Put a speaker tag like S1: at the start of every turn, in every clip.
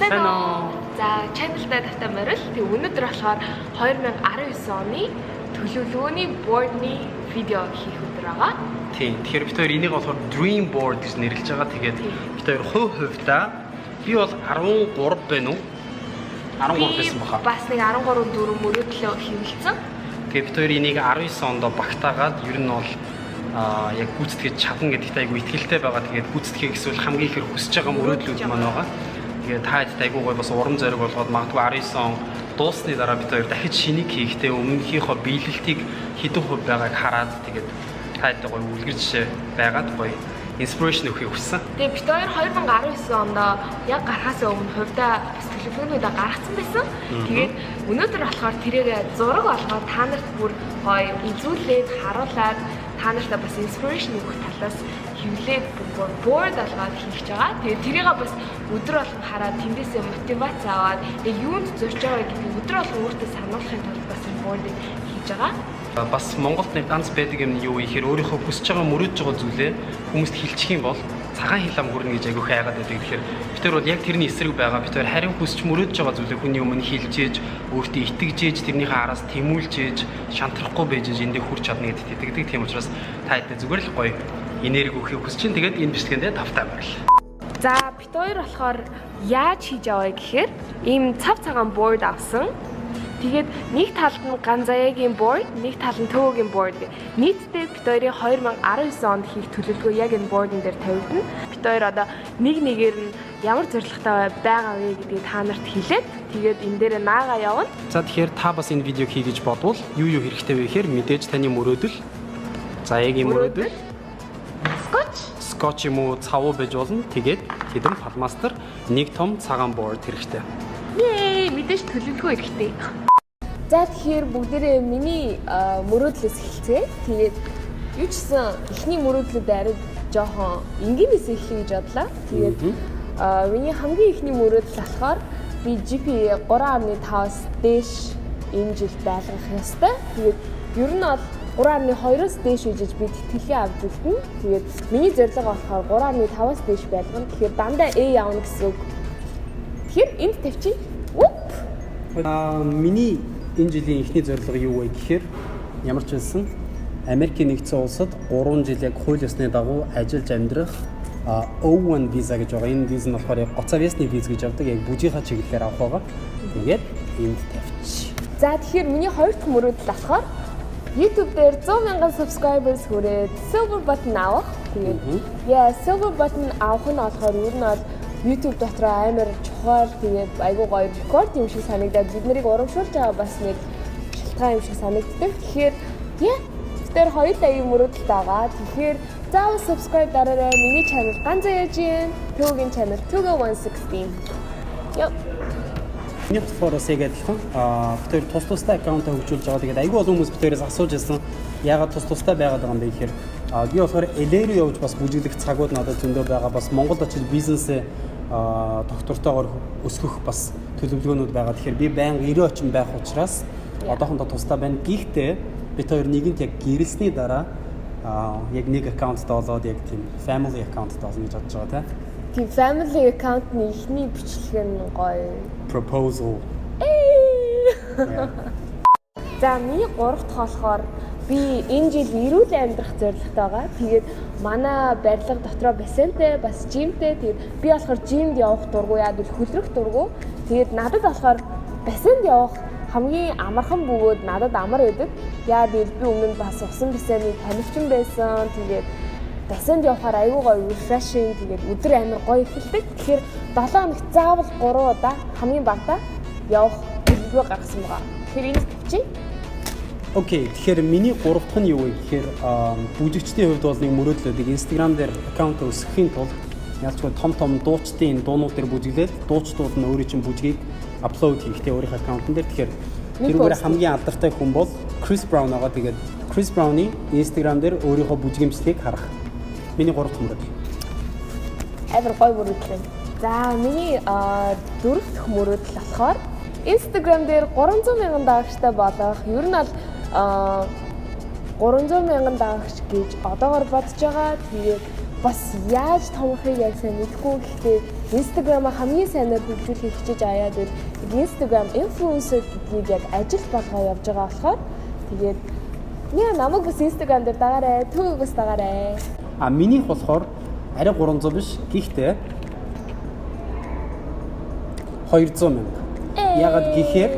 S1: Сайн уу. За, channel-тай тавтай морил. Тэг өнөөдөр болохоор 2019 оны төлөвлөгөөний board-ны видео хийх өдөр байгаа.
S2: Тийм. Тэгэхээр бид хоёр энийг болохоор dream board гэж нэрлэж байгаа. Тэгээд бид хоёр хувьдаа би бол 13 байна уу? 13 байсан баха.
S1: Бас нэг 13 4 мөрөөдлөө хэвлэлцэн.
S2: Тэгээд бид хоёр энийг 19 онд багтаагаад ер нь бол яг гүйцэтгэж чадна гэдэгт айгүй итгэлтэй байгаа. Тэгээд гүйцэтгэх эсвэл хамгийн ихээр хүсэж байгаа мөрөөдлүүд маань байгаа. Тэгээд та хэд айгүй гой бас урам зориг болгоод магадгүй 19 он дуусны дараа бид хоёр дахиж шинийг хийхдээ өмнөхийнхөө биелэлтийг хэдэн хувь байгааг хараад тэгээд та хэд гой үлгэр жишээ байгаад гой inspiration өгөхийг хүссэн.
S1: Тэгээд бид хоёр 2019 онд яг гарахаас өмнө хувьдаа бас төлөвлөгөөнүүдээ гаргацсан байсан. Тэгээд өнөөдөр болохоор тэрээр зураг олгоод та нарт бүр гоё үзүүлээд харуулад та нартай бас inspiration өгөх талаас хөвлээд board алгаад хийх байгаа. Тэгээд тэрийг бас өдөр болгон хараад тэндээсээ мотивац аваад яг юунд зорж байгаа гэдгийг өдөр болгон өөртөө сануулахын тулд бас board-ыг хийж байгаа.
S2: Бас Монголд нэг ганц байдаг юм юу ихээр өөрийнхөө хүсэж байгаа мөрөөдж байгаа зүйлээ хүмүүст хэлчих юм бол цагаан хилам хүрнэ гэж айгүй хайгаад байдаг. Тэгэхээр бид нар бол яг тэрний эсрэг байгаа. Бид нар харин хүсч мөрөөдж байгаа зүйлээ хүний өмнө хэлж ээж, өөртөө итгэж ээж, тэрнийхээ араас тэмүүлж ээж, шантрахгүй байж ээж эндээ хүрч чадна гэдэгт итгэдэг. Тийм учраас та хэдэ зүгээр л гоё энерги өгөхийг хүсэж чинь тэгээд энэ бичлэгэндээ тавтай байл.
S1: За бид хоёр болохоор яаж хийж аваа гэхээр ийм цав цагаан board авсан. Тэгээд нэг талд нь Ганзаягийн board, нэг талд нь Төвөгийн board. Нийтдээ бид хоёрын 2019 онд хийх төлөвлөгөө яг энэ board-н дээр тавигдана. Бид хоёр одоо нэг нэгээр нь ямар зорилготой байгаа вэ гэдгийг та нарт хэлээд тэгээд энэ дээр наагаа явна.
S2: За тэгэхээр та бас энэ видеог хий гэж бодвол юу хэрэгтэй вэ гэхээр мэдээж таны мөрөөдөл, Заягийн мөрөөдөл, скотч юм уу цавуу байж болно. Тэгээд хэдэн палмастер, нэг том цагаан board хэрэгтэй.
S1: Мэдээж төлөвлөгөө хэрэгтэй. За тэгэхээр бүгдээрээ миний мөрөөдлөөс эхэлцгээе. Тэгээд юу ч гэсэн эхний мөрөөдлөд арай жоохон энгийнээс эхлэе гэж бодлаа. Тэгээд миний хамгийн эхний мөрөөдөл болохоор би GPA 3.5-аас дээш энэ жил байлгах ёстой. Тэгээд ер нь бол 3.2-оос дээш үжиж би тэтгэлгээ авч үлдэнэ. Тэгээд миний зорилго болохоор 3.5-аас дээш байлгана. Тэгэхээр дандаа A явна гэсэн үг. Тэгэхээр энд тавьчих.
S2: Миний энэ жилийн эхний зорилго юу вэ гэхээр ямар ч хэлсэн Америкийн нэгдсэн улсад 3 жил яг хууль ёсны дагуу ажиллаж амьдрах O1 виза гэж байгаа. Энэ виз нь болохоор гоцоо визний виз гэж явдаг. Яг бүжийнхаа чиглэлээр авах байгаа. Тэгээд энд тавьчих.
S1: За тэгэхээр миний хоёр дахь мөрөөдөл болохоор YouTube дээр 100,000 subscribers хүрээд silver button авах. Тэгээд silver button авах нь болохоор ер нь бол YouTube дотроо амар чухал тэгээд айгуу гоё рекорд юм шиг санагдаад бид нарыг урамшуулж байгаа бас нэг шалтгаан юм шиг санагддаг. Тэгэхээр тэр хоёулаа юм мөрөөдөлт байгаа. Тэгэхээр заавал subscribe дараарай. Миний channel Ганзаягийн, Төвөгийн channel Tugo116. Яа.
S2: Нэг форосыг адилхан бид хоёр тус тустай аккаунтаа хөгжүүлж байгаа. Тэгээд айгүй олон хүмүүс бид хоёроос асууж байсан. Яагаад тус тустай байгаад байгаа юм бэ гэхээр би болохоор элэрүү явж бас бүжиглэх цагууд надад зөндөө байгаа. Бас Монголд очиж бизнесээ доктортойгоор өсгөх бас төлөвлөгөөнүүд байгаа. Тэгэхээр би байнга 90 очин байх учраас одоохондоо тустай байна. Гэхдээ бид хоёр нэгэнт яг гэрэлсний дараа яг нэг аккаунтд олоод яг тийм family аккаунтд олно гэж бодож байгаа
S1: тийм family аккаунтны ихний бичлэг нь гоё
S2: proposal.
S1: За миний 3 дахь болохоор би энэ жил эрүүл амьдрах зорилготой байгаа. Тэгээд манай барилга дотроо бассейнтэй, бас жимтэй. Тэгээд би болохоор жимд явах дургу, яа гэвэл хөлрөх дургу. Тэгээд надад болохоор бассейнд явах хамгийн амархан бөгөөд надад амар байдаг. Яа гэвэл би өмнө нь бас усан бассейны танигчин байсан. Тэгээд бассейнд явахаар айгүй гоё refreshing. Тэгээд өдөр амар гоё эхэлдэг. Тэгэхээр 7 хоногт заавал 3 удаа хамгийн багадаа явах төлөвлөгөө гаргасан байгаа. Тэгэхээр энийг тавьчих.
S2: Окей, тэгэхээр миний 3 дахь нь юу вэ гэхээр бүжигчдийн хувьд бол нэг мөрөөдлөдөг Instagram дээр аккаунт өсгөхийн тулд ялчгүй том дуучдын дуунууд дээр бүжиглээд дуучдууд нь өөрийн чинь бүжгийг аплод хийхдээ өөрийнх аккаунтн дээр. Тэгэхээр тэрүүгээр хамгийн алдартай хүн бол Chris Brown байгаа. Тэгээд Chris Brown-ы Instagram дээр өөрийнхөө бүжгэмжлэгийг харах. Миний 3 дахь мөрөөдөл.
S1: Амар гоё мөрөөдөл. За миний 4 дахь мөрөөдөл болохоор Instagram дээр 300,000 дагагчтай болох. Ер нь бол 300,000 дагагч гэж одоогоор бодож байгаа. Тэгээд бас яаж томхыг яг сайн мэдэхгүй. Гэхдээ Instagram-а хамгийн сайнаар хөгжүүлэхийг хичээж аваад байл Instagram influencer гэдгийг яг ажил болгоо явж байгаа болохоор тэгээд намайг бас Instagram дээр дагаарай, түүг бас дагаарай.
S2: Минийх болохоор арай 300 биш. Гэхдээ 200 мянга. Ягаад гэхээр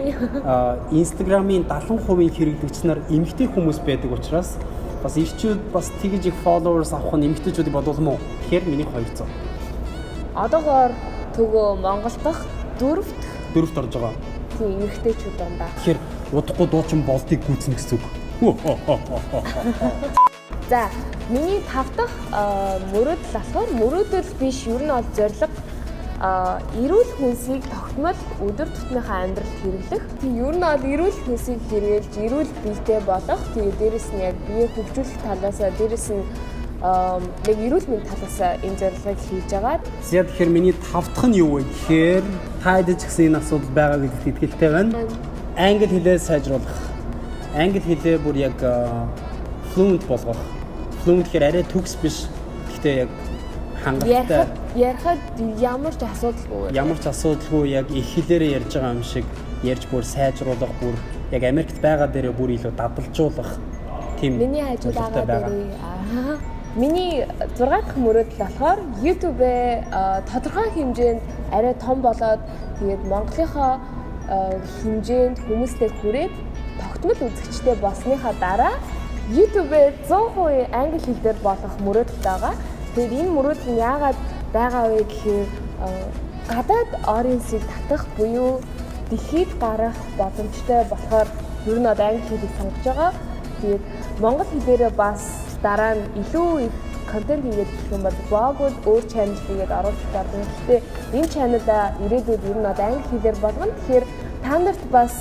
S2: Instagram-ийн 70% хэрэглэгч нар эмэгтэй хүмүүс байдаг учраас бас ирчүүд бас тэгж их followers авах нь эмэгтэйчүүдийг бодвол мó. Тэгэхээр миний 200.
S1: Одоогоор төгөө Монгол дахь дөрөвт
S2: орж байгаа.
S1: Тийм эмэгтэйчүүд байна.
S2: Тэгэхээр удахгүй дуучин болдгийг гүйцэнэ гэсэн үг.
S1: За, миний 5 дахь мөрөөдөл болохоор мөрөөдөл биш ер нь бол зорилго эрүүл хүнсийг тогтмол өдөр тутмынхаа амьдралд хэрэглэх. Тийм ер нь бол эрүүл хүнсийг хэрэглэж эрүүл биетэй болох. Тэгээд дээрэс нь яг бие хөгжүүлэх талаасаа дээрэс нь яг эрүүл мэндийн талаасаа энэ зорилгыг хийж байгаа.
S2: За тэгэхээр миний 5 дахь нь юу вэ гэхээр та хэд ч гэсэн энэ асуудал байгаа гэдэгт итгэлтэй байна. Англи хэлээ сайжруулах. Англи хэлээ бүр яг fluent болгох. Fluent гэхээр арай төгс биш. Гэхдээ яг хангалттай
S1: ярихад ямар ч
S2: асуудалгүй яг их хэлээрээ ярьж байгаа юм шиг ярьж бүр сайжруулах, бүр яг Америкт байгаа дээрээ бүр илүү дадалжуулах тийм
S1: миний хажууд байгаа дээрээ миний 6 дахь мөрөөдөл болохоор YouTube-ээ тодорхой хэмжээнд арай том болоод тэгээд Монголынхоо хэмжээнд хүмүүстэй хүрээд тогтмол үзэгчтэй болсныхаа дараа YouTube-ээ 100% англи хэл дээр болох мөрөөдөлтэй байгаа. Тэгээд энэ мөрөөдөл нь яагаад байгаа вэ гэхээр гадаад audience-ийг татах буюу дэлхийд гарах боломжтой болохоор ер нь англи хэлийг сонгож байгаа. Тэгээд монгол хэлээрээ бас дараа нь илүү их контент хийгээд гэх юм бол блогууд өөр channel хийгээд оруулах болно. Гэхдээ энэ channel-а ирээдүйд ер нь англи хэлээр болгоно. Тэгэхээр та нарт бас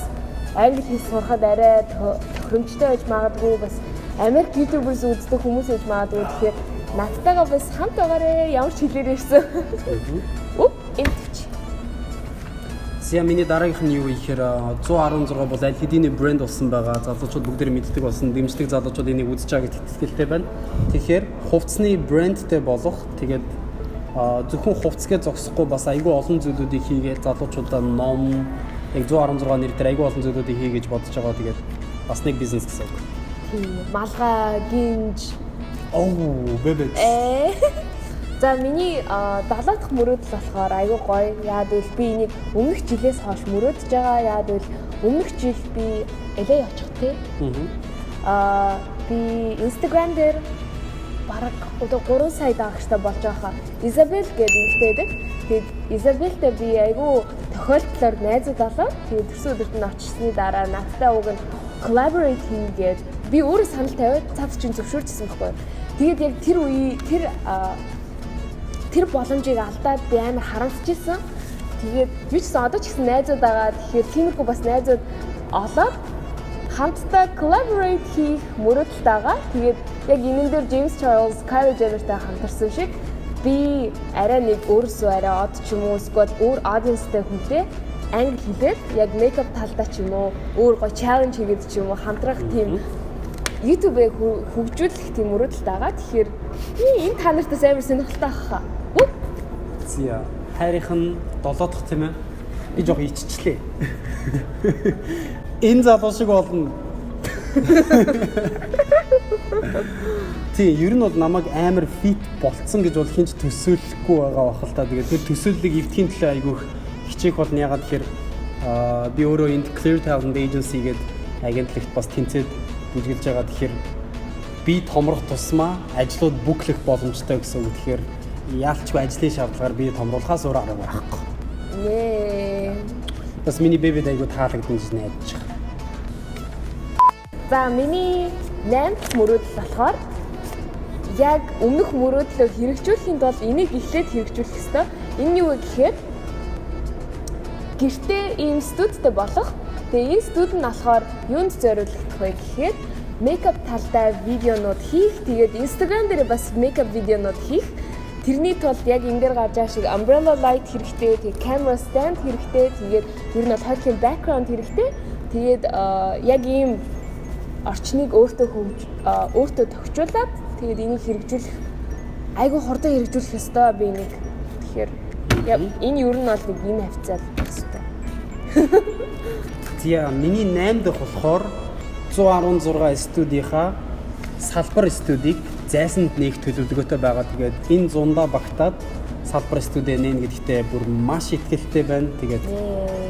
S1: англи хэл сурахад арай тохиромжтой байж магадгүй, бас Америк YouTubers үздэг хүмүүс байж магадгүй. Тэгэхээр надтайгаа бас хамт байгаарэ, ямар ч хэлээр ирсэн. Энтч.
S2: Зя миний дараагийнх нь юу вэ гэхээр 116 бол аль хэдийн брэнд болсон байгаа. Залуучууд бүгд мэддэг болсон. Дэмжлэг залуучууд энийг үзэж байгаа гэдэгт итгэлтэй байна. Тэгэхээр хувцсны брэндтэй болох, тэгээд зөвхөн хувцгээ зогсохгүй бас айгүй олон зүйлүүдийг хийгээд залуучуудаа ном яг 116 нэр дээр айгүй олон зүйлүүдийг хийгээж бодож байгаа. Тэгээд бас нэг бизнес гэсэн үг.
S1: Тийм, малгай, гинж
S2: бэбэ.
S1: За миний 70 дахь мөрөөдөл болохоор айгүй гоё. Яад бол би энийг өмнөх жилээс хойш мөрөөдөж байгаа. Яад бол өмнөх жил би LA очих тий. Би Instagram дээр бараг одоо 3 сая дагагчтай болж байгаа. Isabel гэдэг нэртэй байдаг. Тэгээд Isabelтэй би айгүй тохиолдлоор найзууд болоод тэгээд төрсөн өдөрт нь очсны дараа надтай уг нь collaborate хийгээд би өөрөө санал тавиад цац чинь зөвшөөрчихсөн байхгүй. Тэгээд яг тэр үе тэр боломжийг алдаад би амар харамсчихсан. Тэгээд би ч гэсэн одоо ч гэсэн найзууд байгаа. Тэгэхээр тиймэрхүү бас найзууд олоод хамтдаа collaborate хийх мөрөөдөлтэй байгаа. Тэгээд яг энэ дээр James Charles, Kylie Jenner-тай хамтарсан шиг би арай нэг өөрсөө арай од ч юм уу эсвэл өөр audience-тэй хүнтэй англи хэлээд яг makeup талдаа ч юм уу өөр гоё challenge хийгээд ч юм уу хамтрах тийм YouTube-ыг хөгжүүлэх тийм мөрөөдөлтэй байгаа. Тэгэхээр энэ та нартаас амар сонирхолтой ахаа.
S2: Зя хайрынх нь 7 дахь тийм ээ. Би жоох иччлээ. Энэ залуу шиг болно. Тийм, ер нь бол намайг амар фит болцсон гэж бол хинч төсөөлөхгүй байгаа бах л та. Тэгээд тэр төсөөллийг эвдэхийн төлөө айгүйх хичээх болно. Ягаад тэгэхээр би өөрөө энд Clear Talent Agency гэдэг агентлагт бас тэнцээд бүжгэлж байгаа. Тэгэхээр би томрох тусмаа ажлууд бүклэх боломжтой гэсэн үг. Тэгэхээр яалчгүй ажлын шаардлагаар би томруулахаас өөр арга байхгүй. Бас миний бэбид айгуу таалагдсан гэж найдаж байгаа.
S1: За миний 8 дахь мөрөөдөл болохоор яг өмнөх мөрөөдлөө хэрэгжүүлэхийн тулд энийг эхлээд хэрэгжүүлэх ёстой. Энэ юу вэ гэхээр гэртээ ийм студитэй болох. Тэгээ энэ студи нь болохоор юунд зориулагдах вэ гэхээр makeup талдаа видеонууд хийх, тэгээд Instagram дээр бас makeup видеонууд хийх. Тэрний тулд яг энэ дээр гарч байгаа шиг umbrella light хэрэгтэй, тэгээд camera stand хэрэгтэй, тэгээд ер нь хоолойн background хэрэгтэй. Тэгээд яг ийм орчныг өөртөө тохижуулаад тэгээд энийг хэрэгжүүлэх айгүй хурдан хэрэгжүүлэх ёстой би энийг. Тэгэхээр Энэ ер нь бол нэг энэ хавцаад өстэй.
S2: Тийм миний 8 дахь болохоор 116 студийнхаа салбар студийг зайсанд нээх төлөвлөгөөтэй байгаа. Тэгээд энэ 100-аа багтаад салбар студи нээн гэдэгтээ бүр маш ихтэй байна. Тэгээд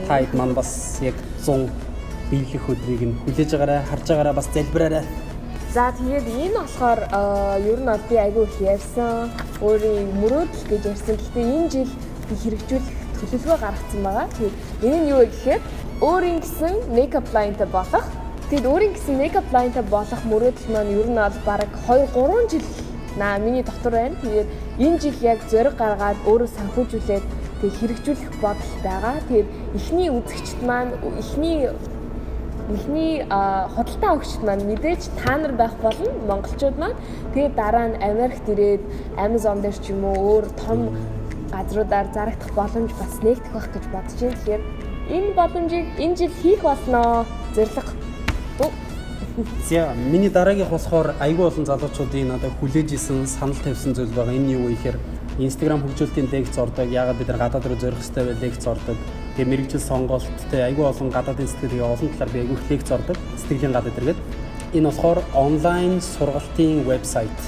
S2: таад маань бас яг 100 биелэх өдрийг нь хүлээж байгаарай, харж байгаарай, бас залбираарай.
S1: За тэгээд энэ болохоор ер нь би айгүй их ярьсан. Өөрийн мөрөөдөл гэж ярьсан. Гэхдээ энэ жил би хэрэгжүүлэх төлөвлөгөө гаргасан байгаа. Тэгээд энэ нь юу вэ гэхээр өөрийн гэсэн makeup line-тай болох. Тэгэд өөрийн гэсэн makeup line-тай болох мөрөөдөл маань ер нь бол бараг 2-3 жил миний дотор байна. Тэгээд энэ жил яг зориг гаргаад өөрөө санхүүжүүлээд тэгээд хэрэгжүүлэх бодол байгаа. Тэгээд эхний үзэгчд маань эхний худалдаа өгчд маань мэдээж та нар байх болно монголчууд маань. Тэгээд дараа нь Америкт ирээд Amazon дээр ч юм уу өөр том газруудаар зарагдах боломж бас нэгдэх байх гэж бодож байна. Тэгэхээр энэ боломжийг энэ жил хийх болноо. Зорилго.
S2: За миний дараагийнх болохоор айгүй олон залуучуудын надад хүлээж исэн санал тавьсан зүйл байгаа. Энэ юу вэ гэхээр Instagram хөгжүүлэлтийн лекц ордог. Ягаад бид нар гадаад руу зорих хэрэгтэй вэ? Лекц ордог. Тэгээ мэрэгжил сонголттой айгүй олон гадаадын сэтгэлийн олон талаар би айгүй их лекц ордог. Сэтгэлийн гадаад иргэд. Энэ болохоор онлайн сургалтын вебсайт.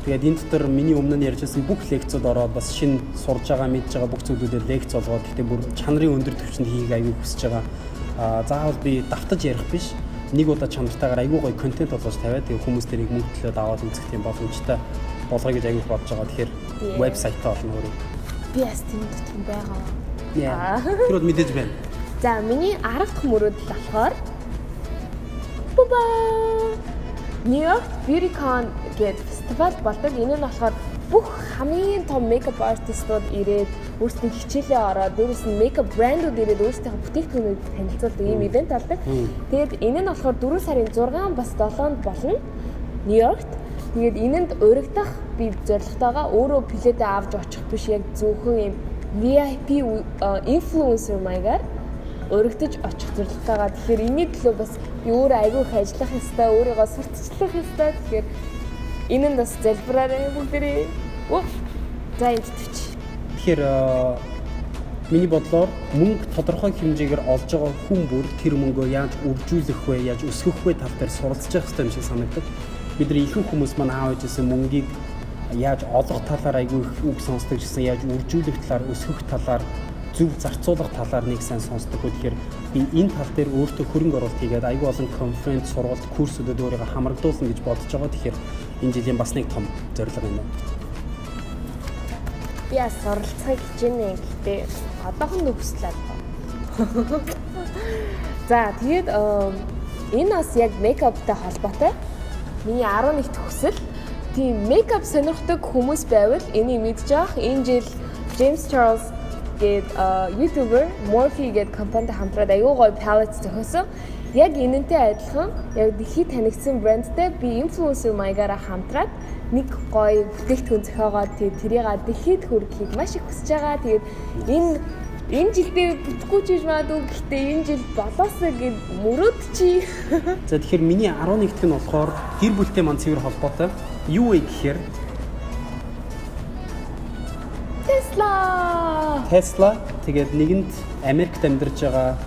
S2: Тэгээд энэ дотор миний өмнө нь ярьжсэн бүх лекцүүд ороод бас шинэ сурж байгаа, мэдж байгаа бүх зүйлүүдээр лекц олгоод гэхдээ бүр чанарын өндөр түвшинд хийх айгүй хүсэж байгаа. Заавал би давтаж ярих биш. Нэг удаа чанартайгаар айгүй гоё контент болгож тавиад тэгээ хүмүүс тэрийг мөнгө төлөөд аваад үзэх тийм боломжтой болгоё гэж айгүй бодож байгаа. Тэгэхээр вебсайтаа олно өөрөө.
S1: Би бас тийм дотор байгаа.
S2: Тэр мэдээж байна.
S1: За миний 10 дахь мөрөөдөл болохоор Нью-Йорк BeautyCon гэдэг фестивал болдог. Энэ нь болохоор бүх хамгийн том makeup artistууд ирээд өөрсдийн хичээлээ ороод дээрээс нь makeup брэндүүд ирээд өөрсдийнхөө бүтээгдэхүүнүүд танилцуулдаг ийм ивент болдог. Тэгээд энэ нь болохоор 4 сарын 6 бас 7-нд болно Нью-Йоркт. Тэгээд энэнд урагдах би зорилготойгоо өөрөө билетээ авч очих биш, яг зөвхөн ийм VIP influencer маягаар урагдаж очих зорилготойгоо. Тэгэхээр энэний төлөө бас би өөрөө айгүй их ажиллах ёстой, өөрийгөө сурталчлах ёстой. Тэгэхээр энэ нь бас залбираарай бүгдээрээ. За энэ төвч.
S2: Тэгэхээр миний бодлоор мөнгө тодорхой хэмжээгээр олж байгаа хүн бүр тэр мөнгөө яаж үржүүлэх вэ, яаж өсгөх вэ тал дээр суралцж явах хэрэгтэй юм шиг санагдав. Бидний ихэнх хүмүүс маань аавж ирсэн мөнгийг яаж олох талаар айгүй их үг сонсдог гэсэн, яаж үржүүлэх талаар, өсгөх талаар, зөв зарцуулах талаар нэг сайн сонсдог. Тэгэхээр би энэ тал дээр өөртөө хөрөнгө оруулалт хийгээд айгүй олон конференц, сургалт, курсүүдэд өөрийгөө хамрагдуулна гэж бодож байгаа. Тэгэхээр энэ жилийн бас нэг том зорилго юм байна.
S1: Би бас суралцахыг хичээнэ. Гэхдээ одоохон нөхөслөө. За тэгээд энэ бас яг мейкаптай холбоотой. Миний 11 дэх хүсэл. Тийм мейкап сонирхдаг хүмүүс байвал энийг мэдж авах. Энэ жил James Charles гээд YouTuber Morphe гээд компанитай хамтраад аюу гой palette зохиосон. Яг энэнтэй адилхан яг дэлхийд танигдсан брэндтэй би инфлюенсер маягаараа хамтраад нэг гоё бүтээгдэхүүн зохиогоод тэрийг дэлхийд хүргэхийг маш их хүсэж байгаа. Тэгээд энэ жилдээ бүтэхгүй ч гэж магадгүй, гэхдээ энэ жил болоосоо гэд мөрөөдчихье.
S2: За тэгэхээр миний 11 дэх нь болохоор гэр бүлтэй маань цэвэр холбоотой. Юу вэ гэхээр Tesla. Тэгээд нэгэнд Америкт амьдарч байгаа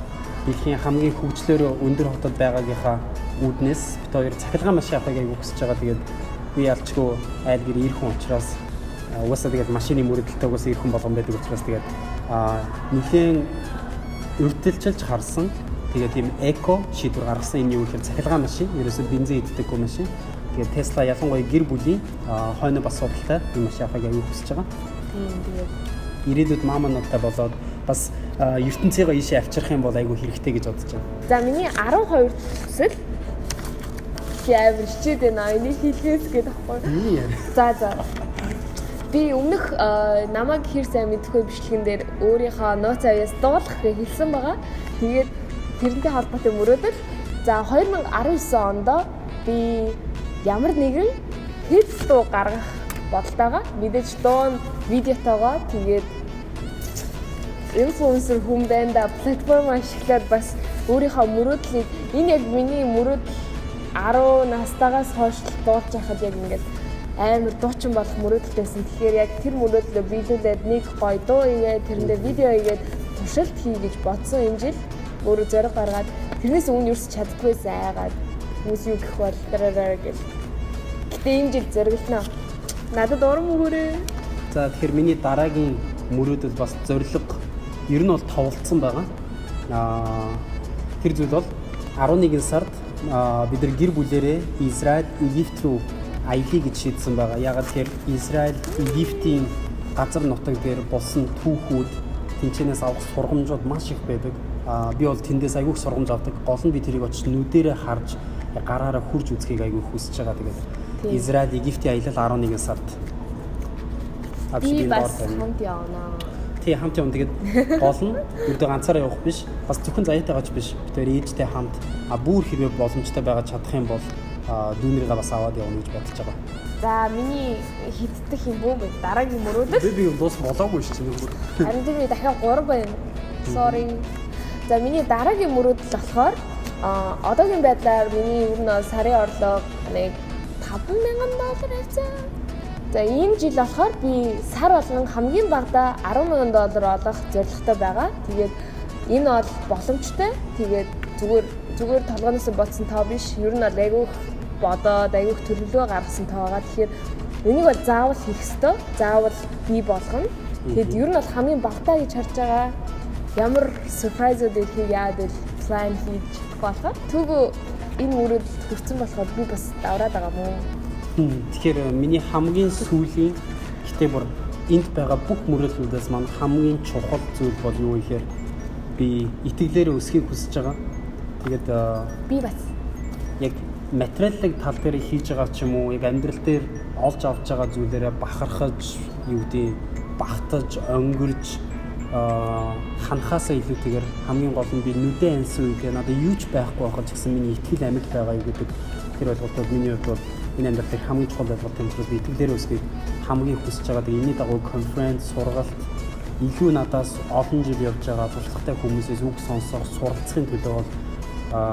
S2: дэлхийн хамгийн хөгжлөөр өндөр хотод байгаагийнхаа үүднээс бид хоёр цахилгаан машин авахыг айгүй хүсэж байгаа. Тэгээд би ялчгүй айл гэр ирэх хүн учраас угаасаа тэгээд машины мөрөдөлтөй угаасаа ирэх хүн болгон байдаг учраас тэгээд нэгэн өртөлчилж харсан. Тэгээд тийм эко шийдвэр гаргасан. Энэ юу гэхээр цахилгаан машин, ерөөсөө бензин иддэггүй машин. Тэгээд Tesla ялангуяа гэр бүлийн хойно бас судалтай энэ машин авахыг айгүй хүсэж байгаа.
S1: Тэгээд
S2: ирээдүйд маамануудтай болоод бас ертөнцийгөө ийшээ авчрах юм бол айгүй хэрэгтэй гэж бодож байна.
S1: За миний 12 хүсэл явж чийдэ энийг хийлгээс гэдэг аахгүй. За. Би өмнөх намайг хэр сайн мэдхгүй бичлэгэн дээр өөрийнхөө нууц авьяас дуулах гэж хэлсэн байгаа. Тэгээд тэрнтэй холбоотой мөрөөдөл. За 2019 онд би ямар нэгэн хит дуу гаргах бодолтойгоо мэдээж дуун видеотойгоо тэгээд инфлюенсер хүн байна платформ ашиглаад бас өөрийнхөө мөрөөдлийг энэ яг миний мөрөөдөл 10 настайгаас хойш дуулж байхад яг ингээд амар дуучин болох мөрөөдөлтэйсэн. Тэгэхээр яг тэр мөрөөдлөө биелүүлээд нэг гоё дуу игээд тэрэндээ видео игээд туршилт хий гэж бодсон энэ жил өөрөө зориг гаргаад тэрнээс өмнө юус чаддгүйсэн айгаад хүмүүс юу гэх бол дараараа гэж. Гэтэ энэ жил зориглоно. Надад урам өгөөрэй.
S2: За тэгэхээр миний дараагийн мөрөөдөл бас зориг ер нь бол товолцсон байгаа. Тэр зүйл бол 11 сард бид нар гэр бүлээрээ Израиль, Египт рүү аялъя гэж шийдсэн байгаа. Ягаад тэгэхээр Израиль, Египтийн газар нутаг дээр болсон түүхүүд, тэнцэнээс авах сургамжууд маш их байдаг. Би бол тэндээс айгүйх сургамж авдаг. Гол нь би тэрийг очиж нүдэрээ харж гараараа хурж үзхийг айгүйх хүсэж байгаа. Тэгээд Израиль, Египтийн аялал 11 сард.
S1: Би бас хамт явна.
S2: Тий хамт явна. Тэгээд гол нь ердөө ганцаараа явах биш. Бас зөвхөн заяатайгаач биш. Би тэр ээжтэй хамт бүр хэрвээ боломжтой байгаа чадах юм бол дүүнэрийгээ бас аваад явна гэж бодож байгаа.
S1: За миний хиддэх юм бүү гэж дараагийн мөрөөдөл.
S2: Би дуус болоогүй шүү дээ.
S1: Харин би дахиад 3 байна. Sorry. За миний дараагийн мөрөөдөл болохоор одоогийн байдлаар миний ер нь сарын орлого нэг $5,000 авцаа. За энэ жил болохоор би сар болгон хамгийн багадаа $10,000 олох зорилготой байгаа. Тэгээд энэ бол боломжтой. Тэгээд зүгээр толгоноос бодсон тоо биш. Ер нь айгүйх бодоод айгүйх төлөвлөгөө гаргасан тоо байгаа. Тэгэхээр энийг бол заавал хийх ёстой. Заавал бий болгоно. Тэгэд ер нь бол хамгийн багтаа гэж харж байгаа. Ямар surprise-ууд ирэх яад ил план хийж болох. Түгөө энэ мөрөд хүрсэн болохоор би бас давраад байгаа мó.
S2: Тэгэхээр миний хамгийн сүүлийн гэтээ бүр энд байгаа бүх мөрөөдлүүдээс маань хамгийн чухал зүйл бол юу гэхээр би итгэлээр өсөхийг хүсэж байгаа. Тэгээд
S1: би бас
S2: яг материалын тал дээр хийж байгаа ч юм уу, яг амьдрал дээр олж авч байгаа зүйлээрээ бахархаж, юу гэдэг багтаж, өнгөрж ханахаасаа илүүтэйгээр хамгийн гол нь би нүдэн ансан үегээ надад юу ч байхгүй байхад ч гэсэн миний итгэл амьд байгаа юу гэдэг тэр ойлголтод миний хувьд бол энэ амьдрал дээр хамгийн чухал ойлголт юм шиг би итгэлээр өсөхийг хамгийн хүсэж байгаа. Тэгээд энэний дагуу конференц, сургалт илүү надаас олон жил явж байгаа туршлагатай хүмүүсээс үг сонсох, суралцахын төлөө бол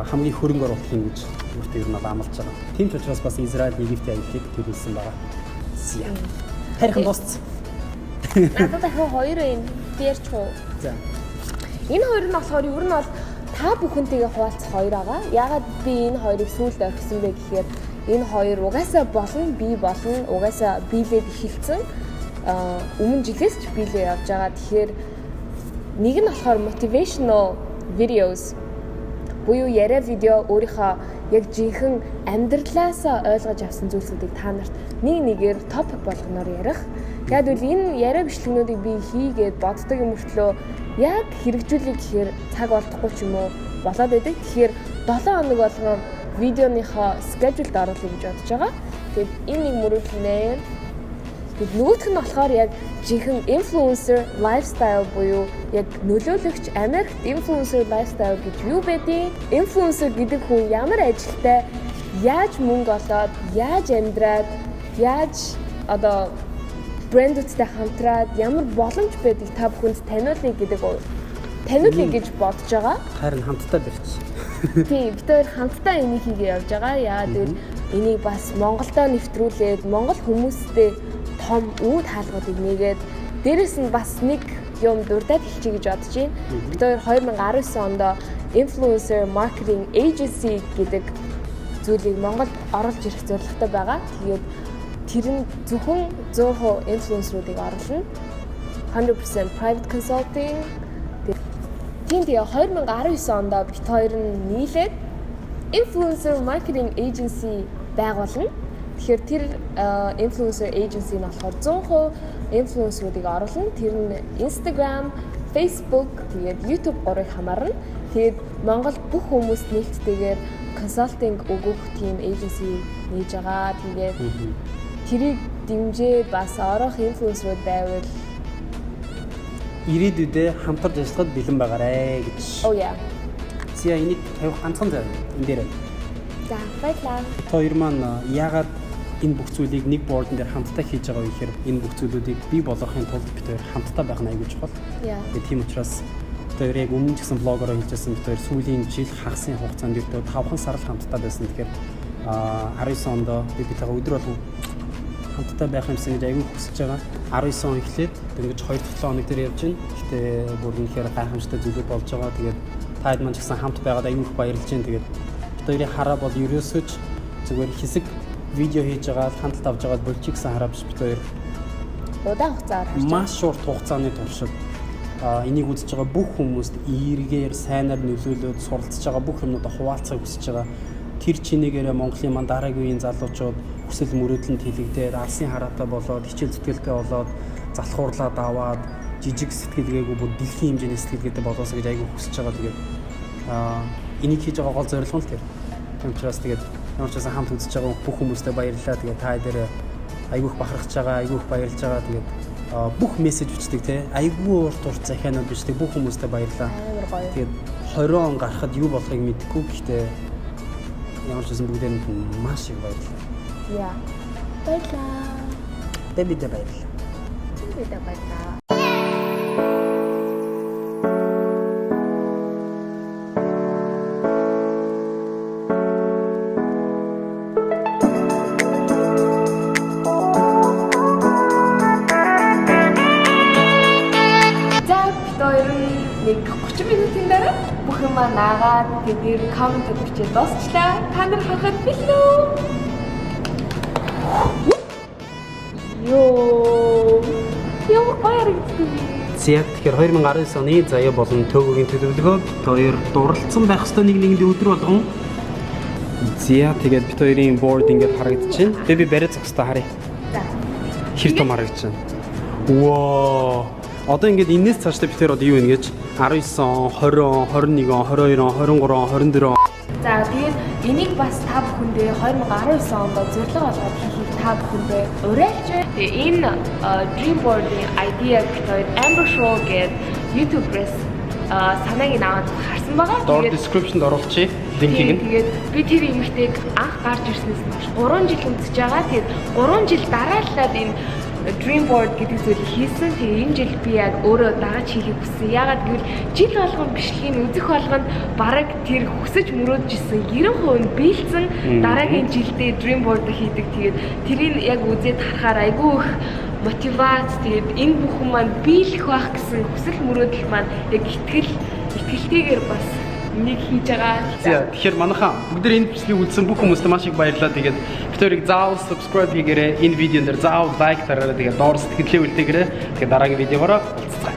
S2: хамгийн хөрөнгө оруулалт юм гэж өөртөө ер нь амлаж байгаа. Тийм ч учраас бас Израиль, Египтийн аяллыг төлөвлөсөн байгаа. Харин дууссан.
S1: Надад дахиад 2 байна. Ярьчих уу?
S2: За.
S1: Энэ хоёр нь болохоор ер нь бол та бүхэнтэйгээ хуваалцах хоёр байгаа. Яагаад би энэ хоёрыг сүүлд орхисон бэ гэхээр энэ хоёр угаасаа болно, би болно, угаасаа биелээд эхэлсэн. Өмнө жилээс ч биелээ явж байгаа. Тэгэхээр нэг нь болохоор motivational videos буюу яриа видео өөрийнхөө яг жинхэнэ амьдралаасаа ойлгож авсан зүйлсүүдийг та нарт нэгээр топик болгоноор ярих. Яг үл энэ яриа бичлэгнүүдийг би хийгээд боддог юм өртлөө яг хэрэгжүүлэх гэхээр цаг олдохгүй ч юм уу болоод байдаг. Тэгэхээр 7 хоног болгон видеоныхоо schedule-д оруулах гэж бодож байгаа. Тэгээд энэ нэг мөрөөдөл нэ. Тэгээд нөгөөх нь болохоор яг жинхэнэ influencer lifestyle буюу яг нөлөөлөгч Америкт influencer lifestyle гэж юу байдгийг, influencer гэдэг хүн ямар ажилтай, яаж мөнгө олоод, яаж амьдраад, яаж одоо брэндүүдтэй хамтраад ямар боломж байдгийг та бүхэнд таниулъя гэж бодож байгаа.
S2: Харин хамтдаа барьж.
S1: Тийм, бид хоёр хамтдаа энийг хийгээ явж байгаа. Яагаад гэвэл энийг бас Монголдо нэвтрүүлээд Монгол хүмүүстэй том үйл хаалгуудыг нэгээд дээрэс нь бас нэг юм дурдаад хэлчихье гэж бодож байна. Бид хоёр 2019 онд influencer marketing agency гэдэг зүйлийг Монголд оруулж ирэх зорилготой байгаа. Тэгээд тэр нь зөвхөн 100% инфлюенсеруудыг оруулна. 100% private consulting. Тийм 2019 онд бид хоёр нь нийлээд influencer marketing agency байгуулна. Тэгэхээр тэр influencer agency нь болохоор 100% инфлюенсеруудыг оруулна. Тэр нь Instagram, Facebook, тэгээд YouTube гурыг хамаарна. Тэгээд Монгол бүх хүмүүст нээлттэйгээр консалтинг өгөх team agency нээж байгаа. Тэгээд тэрийг дэмжээ бас орох инфлюенсерүүд байвал
S2: ирээдүйдээ хамтарч ажиллахад бэлэн байгаарэ гэж.
S1: Oh yeah.
S2: Зя энийг тавих ганцхан зав энэ дээр.
S1: За баярлалаа.
S2: Хоёр маань яагаад энэ бүх зүйлийг нэг бордон дээр хамтдаа хийж байгаа вэ гэхээр энэ бүх зүйлүүдийг бий болгохын тулд бид хоёр хамтдаа байх нь аягүй чухал. Тэгээд тийм учраас тэр яг өмнө ч гэсэн блогоор хэлжсэн бид хоёр сүүлийн жил хагасын хугацаанд ердөө 5 сар л хамтдаа байсан. Тэгэхээр 19 онд би битэйгээ өдөр болгон хамтдаа байх юмсан гэж аягүй хүсэж байгаа. 19 он эхлээд ингэж 2 дахь 7 хоног дээр явж байна. Гэхдээ бүр үнэхээр гайхамшигтай зүйлүүд болж байгаа. Тэгээд таад маань ч гэсэн хамт байгаад аягүй их баярлж байна. Тэгээд бид хоёрын хараа бол ерөөсөө ч зүгээр хэсэг видео хийж байгаа, хандлт авч байгаа болчих гэсэн хараа биш бид хоёр.
S1: Удаан хугацаар харж байгаа.
S2: Маш урт хугацааны туршид энийг үзэж байгаа бүх хүмүүст эергээр сайнаар нөлөөлөд суралцж байгаа бүх юмнуудаа хуваалцахыг хүсэж байгаа. Тэр чинээгээрээ Монголын маань дараагийн үеийн залуучууд хүсэл мөрөөдлөнд хэлэгдээд алсын хараатай болоод хичээл зүтгэлтэй болоод залхуурлаад аваад жижиг сэтгэлгээгүй бүр дэлхийн хэмжээний сэтгэлгээтэй болоосоо гэж айгүй хүсэж байгаа. Тэгээд энийг хийж байгаа гол зорилго нь тэр. Тийм учраас тэгээд ямар ч байсан хамт үзэж байгаа бүх хүмүүстээ баярлалаа. Тэгээд та дээр айгүйх бахархаж байгаа, айгүйх баярлж байгаа. Тэгээд бүх мессеж бичдэг те айгүй урт захианууд бичдэг бүх хүмүүстээ баярлалаа. Тэгээд 20 он гарахад юу болохыг мэдэхгүй гэхдээ ямар ч байсан бүгдээнд маш их баярлалаа.
S1: Яа. Баярлалаа.
S2: Бэбидэ баярлалаа.
S1: Бэбидэ баярлалаа. Нэг 30 минутын дараа бүх юм наагаад тэгээд коммент бичээд дуусчлаа. Та нар харахад билүү? Ямар баяртай.
S2: Зяг тэгэхээр 2019 оны заяа болон төгөөгийн төлөвлөгөө бид хоёр дурлалцсан байх ёстой нэг өдөр болгон. Зяа тэгээд бид хоёрын борд ингээд харагдчихээн. Би бариад зогстой харъя.
S1: За.
S2: Хэр том харагдчихээн. Воо. Одоо ингээд энэс цаашдаа бид хоёр одоо юу вэ гэж 19 он, 20 он, 21 он, 22 on, 23 on, 24 on.
S1: За тэгээд энийг бас та бүхэндээ 2019 онд зорилго болгоод хийхийг та бүхэндээ уриалж байна. Тэгээд энэ Dream Board-ийн idea бид хоёр Amber Show гэдэг YouTube-ээс санааг нь аваад харсан байгаа.
S2: Доор description-д оруулчихъя. Линкийг нь.
S1: Тэгээд би тэр юмхтэйг анх гарч ирснээс хойш 3 жил үзэж байгаа. Тэгээд 3 жил дараалаад энэ Dream Board гэдэг зүйлийг хийсэн. Тэгээ энэ жил би яг өөрөө дагаж хийхийг хүссэн. Яагаад гэвэл жил болгон бичлэгийг үзэх болгонд бараг тэр хүсэж мөрөөдж исэн 90% нь биелсэн. Дараагийн жилдээ Dream Board хийдэг. Тэгээд тэрийг яг үзээд харахаар айгүй их мотивац, тэгээд энэ бүхэн маань биелэх байх гэсэн хүсэл мөрөөдөл маань яг итгэлтэйгээр бас нэг хийж байгаа.
S2: Тэгэхээр манайхаа бүгд энэ бичлэгийг үзсэн бүх хүмүүст маш их баярлалаа. Тэгээд бид хоёрыг заавал subscribe хийгээрэй. Энэ видеон дээр заавал лайк дараарай. Тэгээд доор сэтгэлээ үлдээгээрэй. Тэгээд дараагийн видеогоор уулзцгаая.